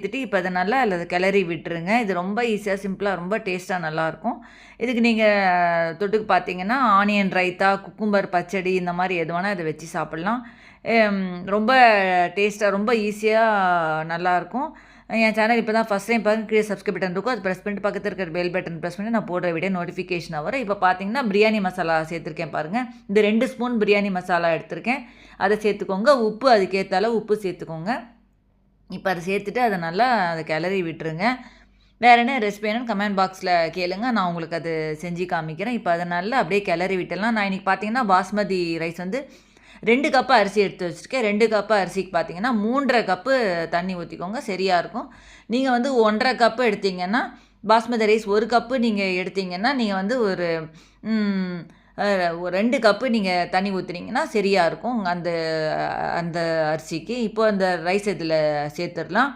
சேர்த்துட்டு இப்போ அதை நல்லா அதில் கிளறி விட்டுருங்க. இது ரொம்ப ஈஸியாக, சிம்பிளாக, ரொம்ப டேஸ்ட்டாக நல்லாயிருக்கும். இதுக்கு நீங்கள் தொட்டுக்கு பார்த்தீங்கன்னா, ஆனியன் ரைத்தா, குக்கும்பர் பச்சடி இந்த மாதிரி எது வேணால் இதை வச்சு சாப்பிட்லாம். ரொம்ப டேஸ்ட்டாக, ரொம்ப ஈஸியாக நல்லாயிருக்கும். என் சேனல் இப்போ தான் ஃபஸ்ட் டைம் பாருங்க, கீழே சப்ஸ்கிரைப் பட்டன் இருக்கும். அது ப்ரெஸ் பண்ணிட்டு பக்கத்தில் இருக்கிற பெல் பட்டன் ப்ரெஸ் பண்ணி நான் போடுற வீடியோ நோட்டிஃபிகேஷன் வரும். இப்போ பார்த்தீங்கன்னா பிரியாணி மசாலா சேர்த்துருக்கேன் பாருங்கள். இந்த 2 ஸ்பூன் பிரியாணி மசாலா எடுத்திருக்கேன். அதை சேர்த்துக்கோங்க. உப்பு அதுக்கேற்ற அளவு உப்பு சேர்த்துக்கோங்க. இப்போ அதை சேர்த்துட்டு அதை நல்லா அதை கிளறி விட்டுருங்க. வேறு என்ன ரெசிபி வேணும்னு கமெண்ட் பாக்ஸில் கேளுங்க. நான் உங்களுக்கு அது செஞ்சு காமிக்கிறேன். இப்போ அதை நல்லா அப்படியே கிளறி விட்டுடலாம். நான் இன்றைக்கி பார்த்தீங்கன்னா பாஸ்மதி ரைஸ் வந்து 2 கப்பு அரிசி எடுத்து வச்சுருக்கேன். 2 கப்பு அரிசிக்கு பார்த்தீங்கன்னா 3½ கப்பு தண்ணி ஊற்றிக்கோங்க, சரியாக இருக்கும். நீங்கள் வந்து 1½ கப்பு எடுத்தீங்கன்னா, பாஸ்மதி ரைஸ் 1 கப்பு நீங்கள் எடுத்தீங்கன்னா, நீங்கள் வந்து ஒரு 2 கப்பு நீங்கள் தண்ணி ஊற்றுனீங்கன்னா சரியாக இருக்கும் அந்த அந்த அரிசிக்கு. இப்போ அந்த ரைஸ் இதில் சேர்த்துடலாம்.